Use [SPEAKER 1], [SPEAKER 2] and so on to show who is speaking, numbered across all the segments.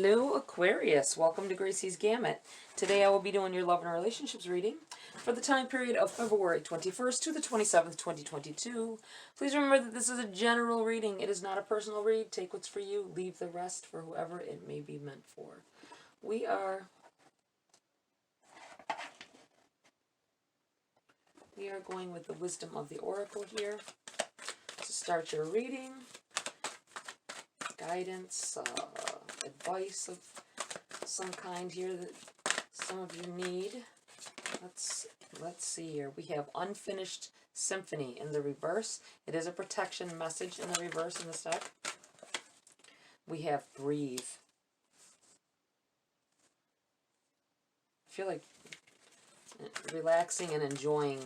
[SPEAKER 1] Hello Aquarius, welcome to GRAYCI'S Gamut. Today I will be doing your love and relationships reading for the time period of February 21st to the 27th, 2022. Please remember that this is a general reading. It is not a personal read. Take what's for you, leave the rest for whoever it may be meant for. We are going with the wisdom of the Oracle here to start your reading. Guidance, advice of some kind here that some of you need. Let's see here. We have Unfinished Symphony in the reverse. It is a protection message in the reverse in this deck. We have Breathe. I feel like relaxing and enjoying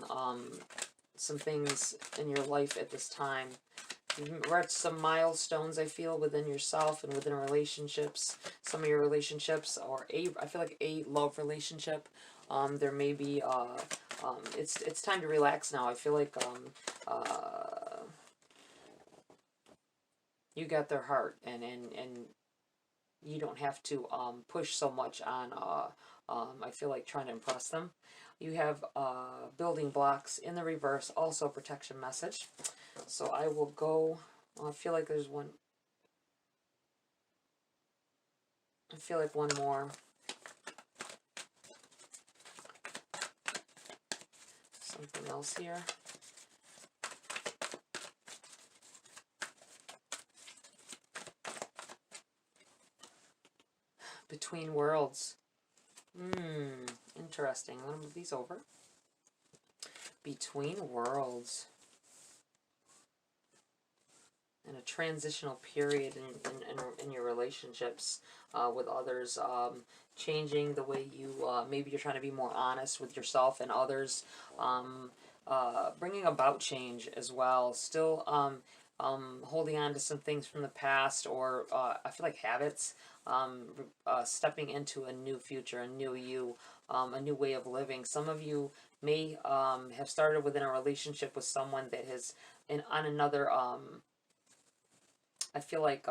[SPEAKER 1] some things in your life at this time. You've reached some milestones, I feel, within yourself and within relationships. Some of your relationships, or I feel like a love relationship. There may be, it's time to relax now. I feel like you got their heart, and you don't have to push so much on, I feel like, trying to impress them. You have building blocks in the reverse, also protection message. So I will go, I feel like there's one, I feel like one more. Something else here. Between Worlds. Interesting. I'm going to move these over. Between Worlds. In a transitional period in your relationships with others, changing the way you, maybe you're trying to be more honest with yourself and others, bringing about change as well, still holding on to some things from the past, or I feel like habits, stepping into a new future, a new you, a new way of living. Some of you may have started within a relationship with someone that has, on another, I feel like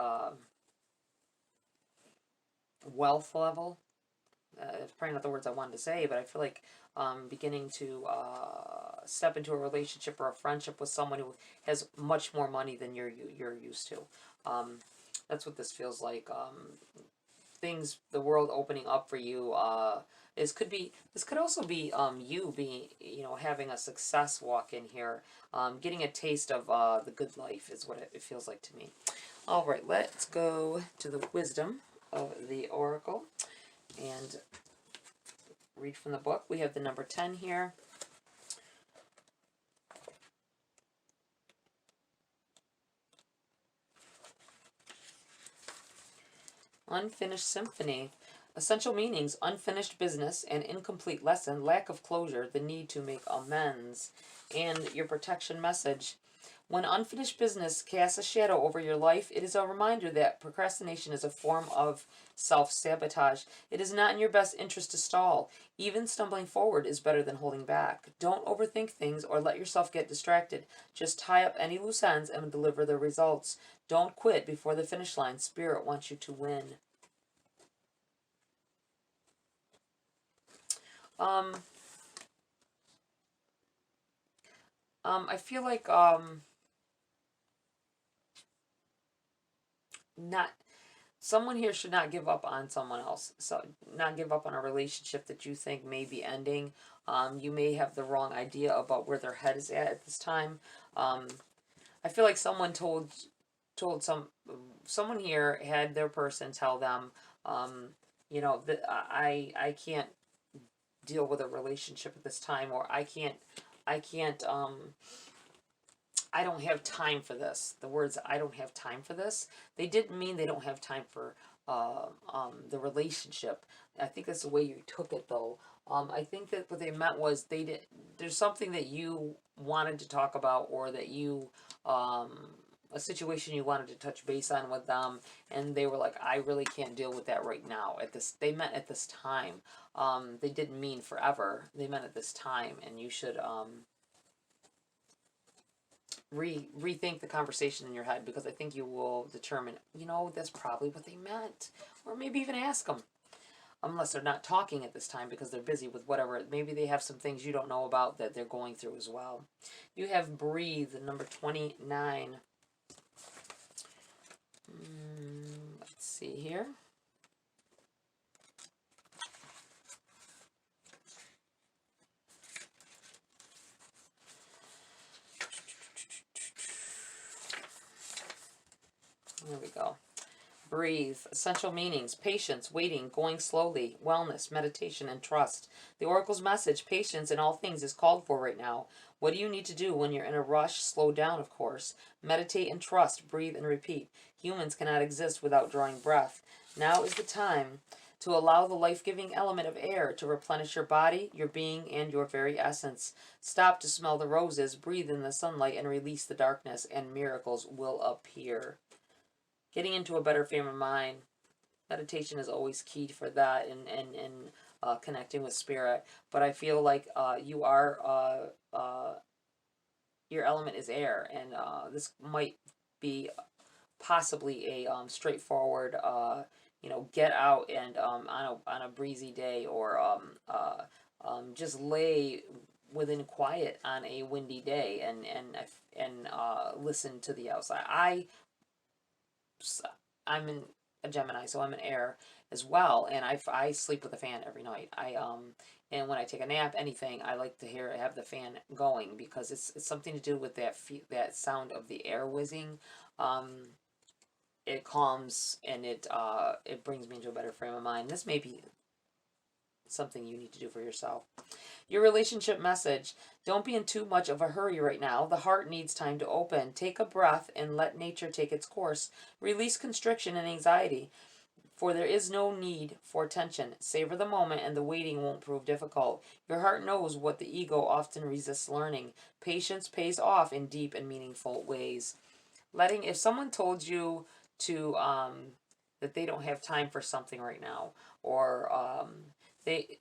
[SPEAKER 1] wealth level. It's probably not the words I wanted to say, but I feel like beginning to step into a relationship or a friendship with someone who has much more money than you're used to. That's what this feels like. Things, the world opening up for you. This could also be you being, having a success walk in here, getting a taste of the good life is what it feels like to me. All right, let's go to the wisdom of the Oracle and read from the book. We have the number 10 here. Unfinished Symphony. Essential meanings: unfinished business, an incomplete lesson, lack of closure, the need to make amends. And your protection message: when unfinished business casts a shadow over your life, it is a reminder that procrastination is a form of self-sabotage. It is not in your best interest to stall. Even stumbling forward is better than holding back. Don't overthink things or let yourself get distracted. Just tie up any loose ends and deliver the results. Don't quit before the finish line. Spirit wants you to win. I feel like someone here should not give up on someone else. So not give up on a relationship that you think may be ending. You may have the wrong idea about where their head is at this time. I feel like someone told someone here had their person tell them, that I can't deal with a relationship at this time, or I don't have time for this. The words "I don't have time for this," they didn't mean they don't have time for the relationship. I think that's the way you took it, though. I think that what they meant was there's something that you wanted to talk about, or that you a situation you wanted to touch base on with them, and they were like, I really can't deal with that right now. They meant at this time. They didn't mean forever. They meant at this time, and you should rethink the conversation in your head, because I think you will determine, that's probably what they meant. Or maybe even ask them. Unless they're not talking at this time because they're busy with whatever. Maybe they have some things you don't know about that they're going through as well. You have breathe, number 29. Let's see here. There we go. Breathe. Essential meanings. Patience, waiting, going slowly, wellness, meditation, and trust. The Oracle's message, patience in all things, is called for right now. What do you need to do when you're in a rush? Slow down, of course. Meditate and trust. Breathe and repeat. Humans cannot exist without drawing breath. Now is the time to allow the life-giving element of air to replenish your body, your being, and your very essence. Stop to smell the roses, breathe in the sunlight, and release the darkness, and miracles will appear. Getting into a better frame of mind. Meditation is always key for that, and connecting with spirit. But I feel like you are, your element is air, and this might be possibly a straightforward, get out and on a breezy day, or just lay within quiet on a windy day and listen to the outside. I'm a Gemini, so I'm an air as well, and I sleep with a fan every night. And when I take a nap, anything, I like to have the fan going, because it's something to do with that sound of the air whizzing. It calms, and it brings me into a better frame of mind. This may be something you need to do for yourself. Your relationship message. Don't be in too much of a hurry right now. The heart needs time to open. Take a breath and let nature take its course. Release constriction and anxiety, for there is no need for tension. Savor the moment, and the waiting won't prove difficult. Your heart knows what the ego often resists learning. Patience pays off in deep and meaningful ways. If someone told you to that they don't have time for something right now, or they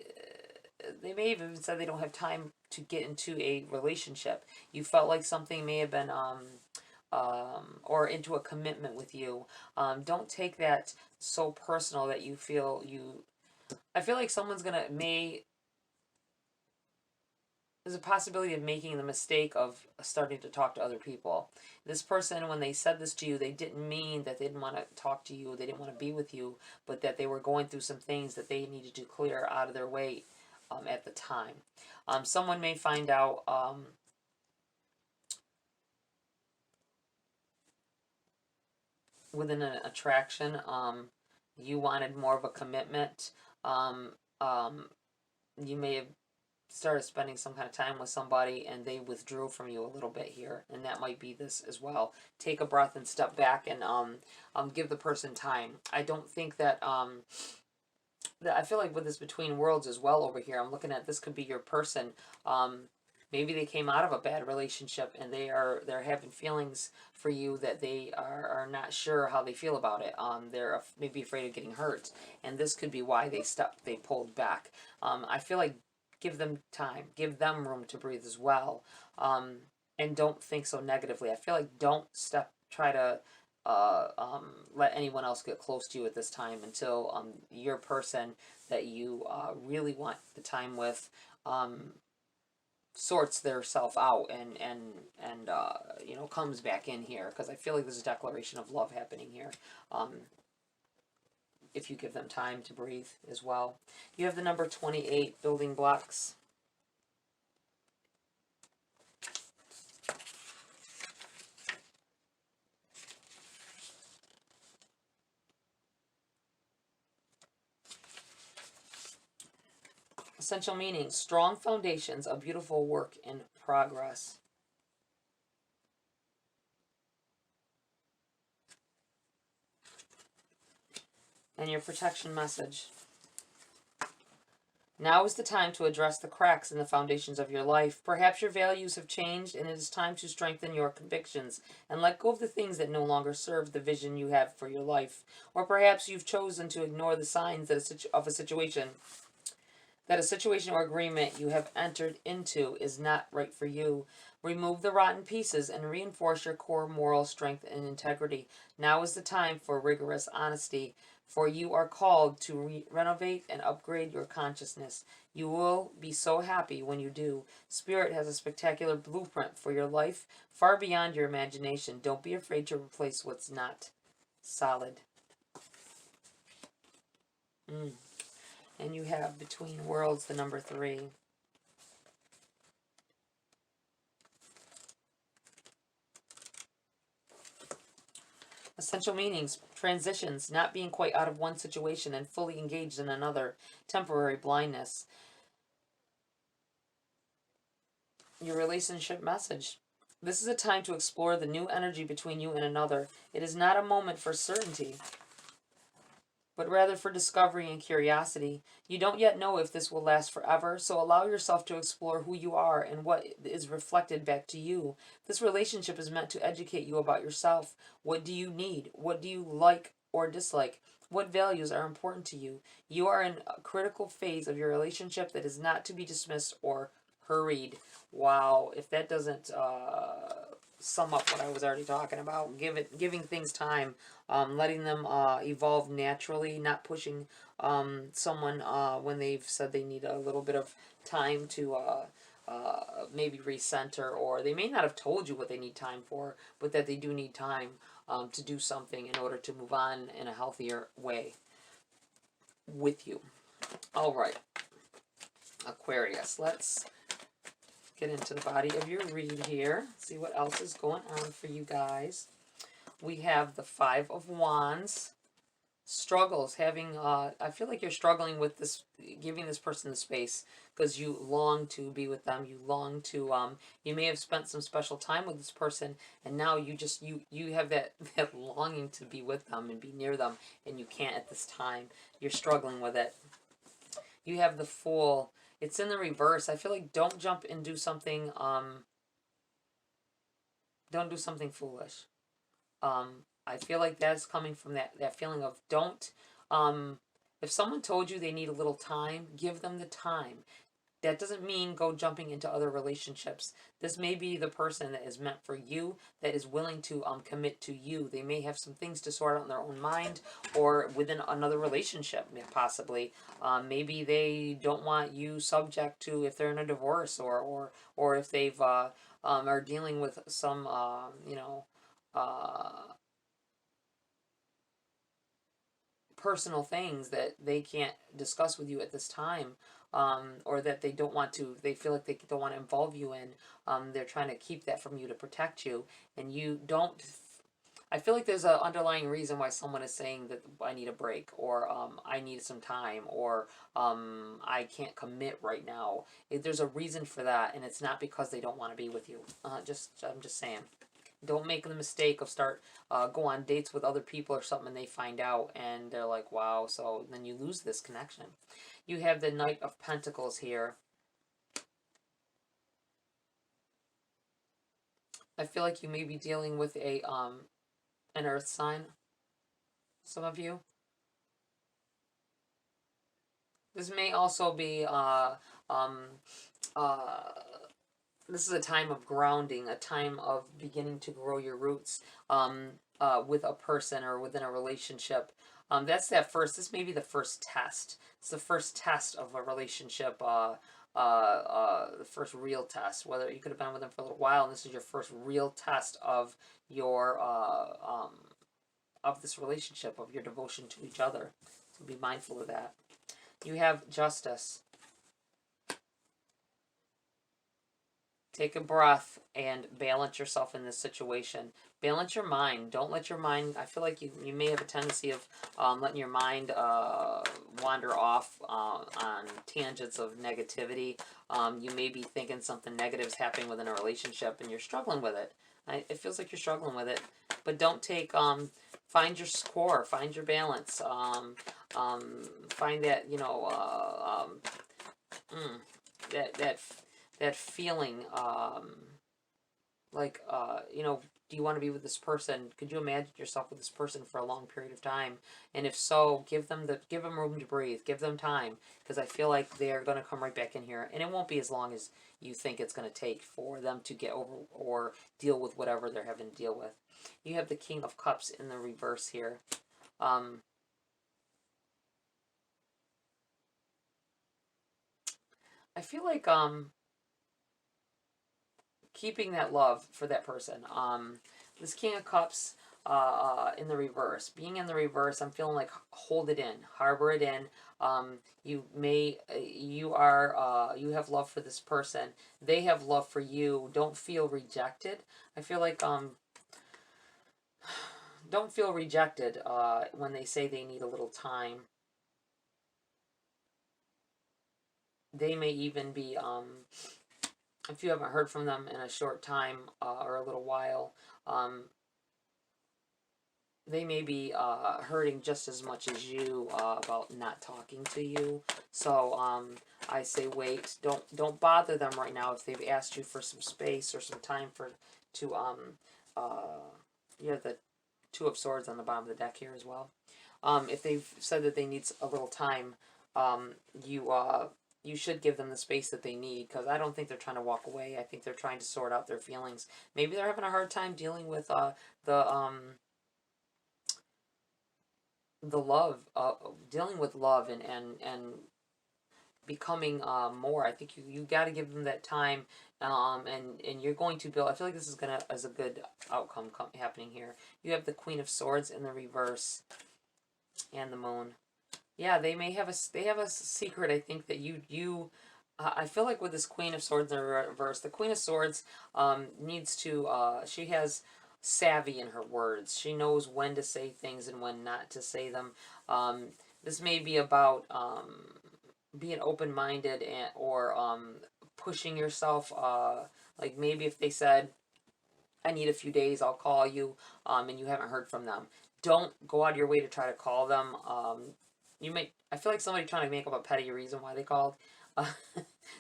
[SPEAKER 1] may have even said they don't have time to get into a relationship. You felt like something may have been, or into a commitment with you. Don't take that so personal that you feel I feel like someone's there's a possibility of making the mistake of starting to talk to other people. This person, when they said this to you, they didn't mean that they didn't want to talk to you, they didn't want to be with you, but that they were going through some things that they needed to clear out of their way at the time. Someone may find out within an attraction, you wanted more of a commitment. You may have started spending some kind of time with somebody, and they withdrew from you a little bit here, and that might be this as well. Take a breath and step back, and give the person time. I don't think that I feel like with this between worlds as well over here, I'm looking at this could be your person. Maybe they came out of a bad relationship, and they're having feelings for you that they are not sure how they feel about it. They're maybe afraid of getting hurt, and this could be why they pulled back. I feel like give them time, give them room to breathe as well, and don't think so negatively. I feel like don't try to let anyone else get close to you at this time until your person that you really want the time with sorts their self out and comes back in here, because I feel like there's a declaration of love happening here. If you give them time to breathe as well. You have the number 28, building blocks. Essential meaning, strong foundations, a beautiful work in progress. And your protection message. Now is the time to address the cracks in the foundations of your life. Perhaps your values have changed, and it is time to strengthen your convictions and let go of the things that no longer serve the vision you have for your life. Or perhaps you've chosen to ignore the signs of a situation or agreement you have entered into is not right for you. Remove the rotten pieces and reinforce your core moral strength and integrity. Now is the time for rigorous honesty. for you are called to renovate and upgrade your consciousness. You will be so happy when you do. Spirit has a spectacular blueprint for your life, far beyond your imagination. Don't be afraid to replace what's not solid. And you have Between Worlds, the number 3. Essential meanings: transitions, not being quite out of one situation and fully engaged in another, temporary blindness. Your relationship message: this is a time to explore the new energy between you and another. It is not a moment for certainty, but rather for discovery and curiosity. You don't yet know if this will last forever, so allow yourself to explore who you are and what is reflected back to you. This relationship is meant to educate you about yourself. What do you need? What do you like or dislike? What values are important to you? You are in a critical phase of your relationship that is not to be dismissed or hurried. Wow, if that doesn't sum up what I was already talking about, giving things time, letting them evolve naturally, not pushing someone when they've said they need a little bit of time to maybe recenter, or they may not have told you what they need time for, but that they do need time to do something in order to move on in a healthier way with you. All right, Aquarius, let's get into the body of your read here. See what else is going on for you guys. We have the 5 of Wands. Struggles, having, I feel like you're struggling with this, giving this person the space, because you long to be with them. You long to, you may have spent some special time with this person, and now you just, you have that longing to be with them and be near them, and you can't at this time. You're struggling with it. You have the Fool. It's in the reverse. I feel like don't jump and do something, don't do something foolish. I feel like that's coming from that feeling of don't, if someone told you they need a little time, give them the time. That doesn't mean go jumping into other relationships. This may be the person that is meant for you, that is willing to commit to you. They may have some things to sort out in their own mind, or within another relationship, possibly. Maybe they don't want you subject to, if they're in a divorce, or if they've are dealing with some you know, personal things that they can't discuss with you at this time, or that they don't want to, they feel like they don't want to involve you in. They're trying to keep that from you to protect you, and you don't. I feel like there's an underlying reason why someone is saying that I need a break, or I need some time, or I can't commit right now. There's a reason for that, and it's not because they don't want to be with you. I'm just saying. Don't make the mistake of go on dates with other people or something, and they find out and they're like, wow, so then you lose this connection. You have the Knight of Pentacles here. I feel like you may be dealing with an earth sign, some of you. This may also be this is a time of grounding, a time of beginning to grow your roots with a person or within a relationship. That's that first, this may be the first test. It's the first test of a relationship, the first real test. Whether you could have been with them for a little while, and this is your first real test of your, of this relationship, of your devotion to each other. So be mindful of that. You have Justice. Take a breath and balance yourself in this situation. Balance your mind. Don't let your mind, I feel like you may have a tendency of letting your mind wander off on tangents of negativity. You may be thinking something negative is happening within a relationship and you're struggling with it. It feels like you're struggling with it. But don't take, find your core, find your balance. Find that, you know, that feeling, like, you know, do you want to be with this person? Could you imagine yourself with this person for a long period of time? And if so, give them room to breathe, give them time, because I feel like they're going to come right back in here, and it won't be as long as you think it's going to take for them to get over or deal with whatever they're having to deal with. You have the King of Cups in the reverse here. I feel like keeping that love for that person. This King of Cups in the reverse. Being in the reverse, I'm feeling like hold it in, harbor it in. You may, you have love for this person. They have love for you. Don't feel rejected. I feel like, don't feel rejected when they say they need a little time. They may even be, if you haven't heard from them in a short time or a little while, they may be hurting just as much as you about not talking to you. So I say wait. Don't bother them right now if they've asked you for some space or some time to you have the Two of Swords on the bottom of the deck here as well. If they've said that they need a little time, you should give them the space that they need, because I don't think they're trying to walk away. I think they're trying to sort out their feelings. Maybe they're having a hard time dealing with the love, dealing with love and becoming more. I think you got to give them that time, and you're going to build. I feel like this is as a good outcome happening here. You have the Queen of Swords in the reverse, and the Moon. Yeah, they have a secret. I think that I feel like with this Queen of Swords in the reverse, the Queen of Swords needs to. She has savvy in her words. She knows when to say things and when not to say them. This may be about being open-minded or pushing yourself. Like maybe if they said, I need a few days, I'll call you, and you haven't heard from them. Don't go out of your way to try to call them. I feel like somebody trying to make up a petty reason why they called,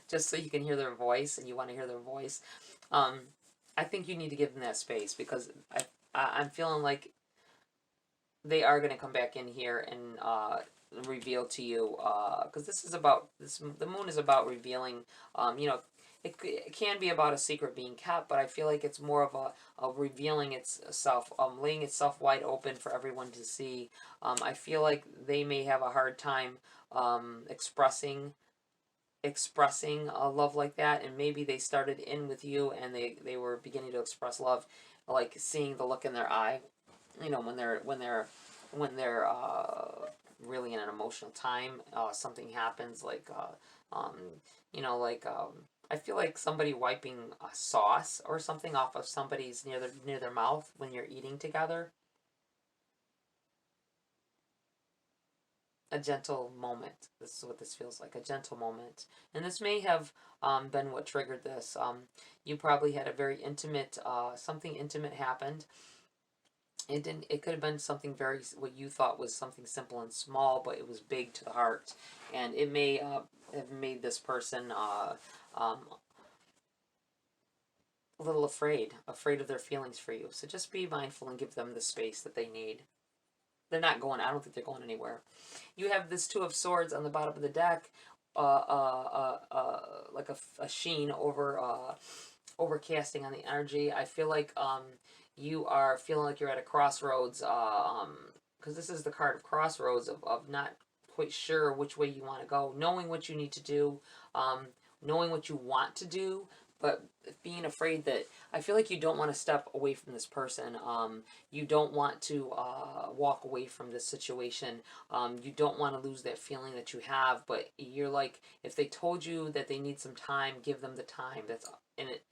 [SPEAKER 1] just so you can hear their voice and you want to hear their voice. I think you need to give them that space, because I'm feeling like they are going to come back in here and reveal to you, because the Moon is about revealing. It can be about a secret being kept, but I feel like it's more of a revealing itself, laying itself wide open for everyone to see. I feel like they may have a hard time expressing a love like that, and maybe they started in with you and they were beginning to express love, like seeing the look in their eye, when they're really in an emotional time. Something happens, like I feel like somebody wiping a sauce or something off of somebody's near their mouth when you're eating together. A gentle moment. This is what this feels like, a gentle moment. And this may have been what triggered this. You probably had a very intimate, something intimate happened. It could have been something what you thought was something simple and small, but it was big to the heart. And it may have made this person a little afraid of their feelings for you. So just be mindful and give them the space that they need. They're not going, I don't think they're going anywhere. You have this Two of Swords on the bottom of the deck, like a sheen overcasting on the energy. I feel like you are feeling like you're at a crossroads, because this is the card of crossroads, of not quite sure which way you want to go, knowing what you need to do, knowing what you want to do, but being afraid that, I feel like you don't want to step away from this person. You don't want to walk away from this situation. You don't want to lose that feeling that you have, but you're like, if they told you that they need some time, give them the time.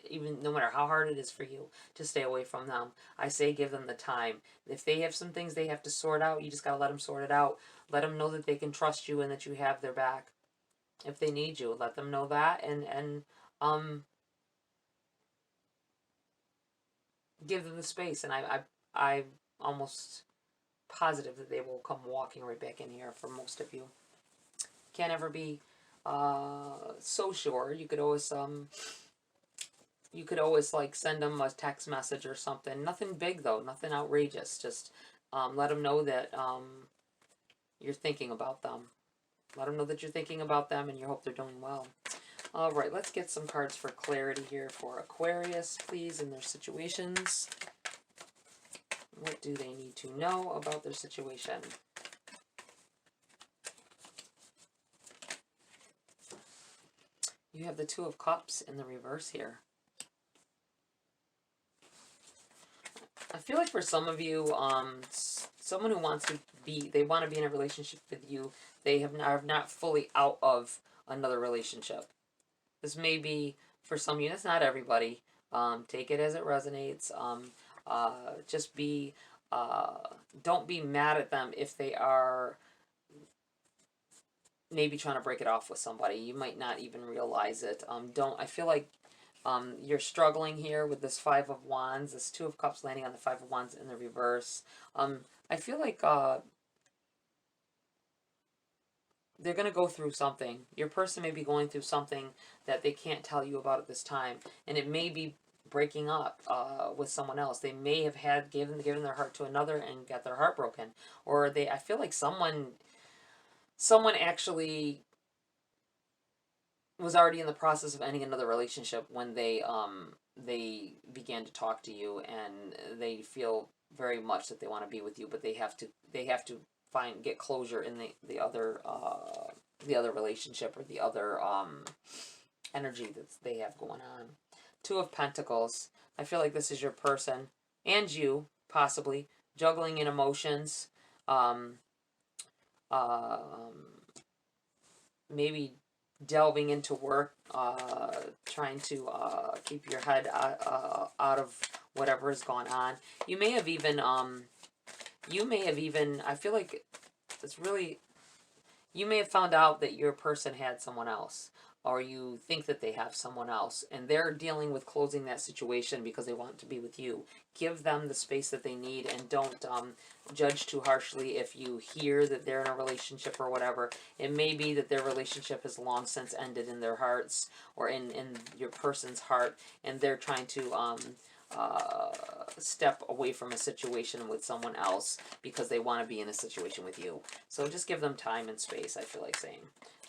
[SPEAKER 1] Even no matter how hard it is for you to stay away from them, I say give them the time. If they have some things they have to sort out, you just got to let them sort it out. Let them know that they can trust you and that you have their back. If they need you, let them know that, and give them the space. And I'm almost positive that they will come walking right back in here for most of you. Can't ever be so sure. You could always like send them a text message or something. Nothing big though, nothing outrageous. Just let them know that you're thinking about them. Let them know that you're thinking about them and you hope they're doing well. All right, let's get some cards for clarity here for Aquarius, please, in their situations. What do they need to know about their situation? You have the Two of Cups in the reverse here. I feel like for some of you, someone who wants to be, they want to be in a relationship with you, they are not fully out of another relationship. This may be for some of you, it's not everybody. Take it as it resonates. Just be, don't be mad at them if they are maybe trying to break it off with somebody. You might not even realize it. I feel like you're struggling here with this Five of Wands, this Two of Cups landing on the Five of Wands in the reverse. I feel like they're going to go through something. Your person may be going through something that they can't tell you about at this time. And it may be breaking up with someone else. They may have had given their heart to another and got their heart broken. Or I feel like someone actually was already in the process of ending another relationship when they began to talk to you, and they feel very much that they want to be with you, but they have to get closure in the other relationship, or the other energy that they have going on. Two of Pentacles. I feel like this is your person and you possibly juggling in emotions. Maybe delving into work, trying to keep your head out of whatever has gone on. You may have even, I feel like it's really, you may have found out that your person had someone else, or you think that they have someone else, and they're dealing with closing that situation because they want to be with you. Give them the space that they need, and don't judge too harshly if you hear that they're in a relationship or whatever. It may be that their relationship has long since ended in their hearts, or in your person's heart, and they're trying to step away from a situation with someone else because they want to be in a situation with you. So just give them time and space, I feel like saying.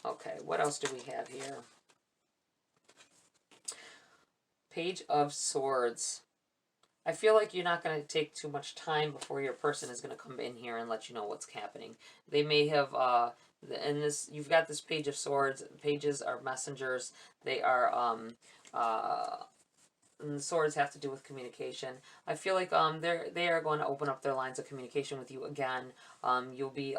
[SPEAKER 1] Okay, what else do we have here? Page of Swords. I feel like you're not going to take too much time before your person is going to come in here and let you know what's happening. They may have, you've got this Page of Swords. Pages are messengers. They are, and the swords have to do with communication. I feel like they are going to open up their lines of communication with you again. You'll be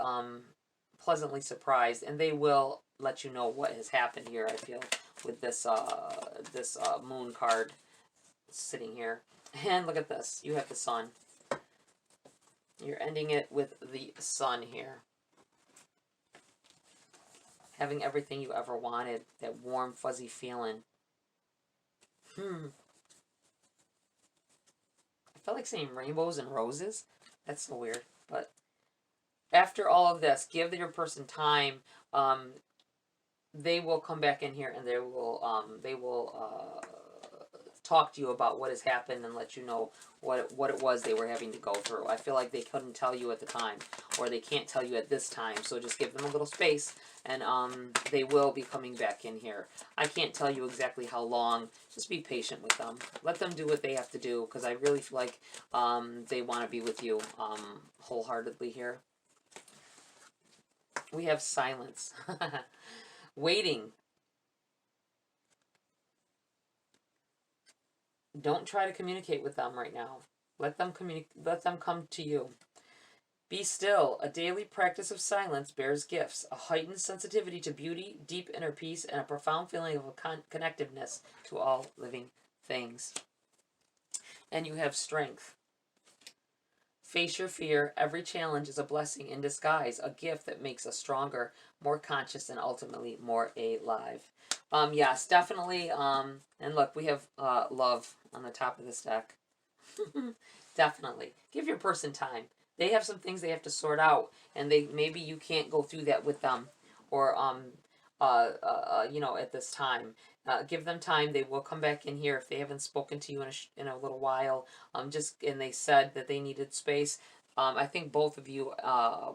[SPEAKER 1] pleasantly surprised, and they will let you know what has happened here, I feel, with this moon card sitting here. And look at this. You have the sun. You're ending it with the sun here. Having everything you ever wanted. That warm, fuzzy feeling. I felt like saying rainbows and roses. That's so weird. But after all of this, give your person time. They will come back in here, and they will talk to you about what has happened and let you know what it was they were having to go through. I feel like they couldn't tell you at the time, or they can't tell you at this time, so just give them a little space, and they will be coming back in here. I can't tell you exactly how long. Just be patient with them. Let them do what they have to do, because I really feel like they want to be with you wholeheartedly here. We have silence. Waiting. Don't try to communicate with them right now. Let them come to you. Be still. A daily practice of silence bears gifts, a heightened sensitivity to beauty, deep inner peace, and a profound feeling of connectiveness to all living things. And you have strength. Face your fear. Every challenge is a blessing in disguise, a gift that makes us stronger, more conscious, and ultimately more alive. Yes, definitely. And look, we have love on the top of this deck. Definitely. Give your person time. They have some things they have to sort out, and maybe you can't go through that with them, or at this time. Give them time. They will come back in here if they haven't spoken to you in a little while. And they said that they needed space. I think both of you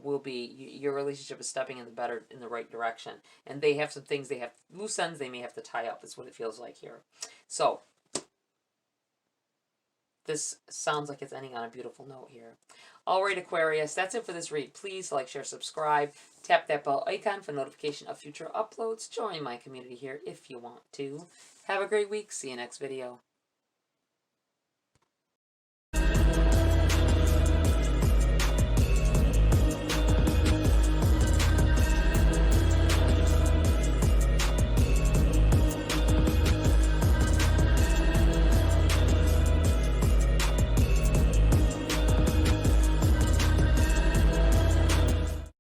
[SPEAKER 1] will be. Your relationship is stepping in the right direction, and they have some things they have loose ends they may have to tie up. Is what it feels like here. So this sounds like it's ending on a beautiful note here. Alright, Aquarius, that's it for this read. Please like, share, subscribe. Tap that bell icon for notification of future uploads. Join my community here if you want to. Have a great week. See you next video.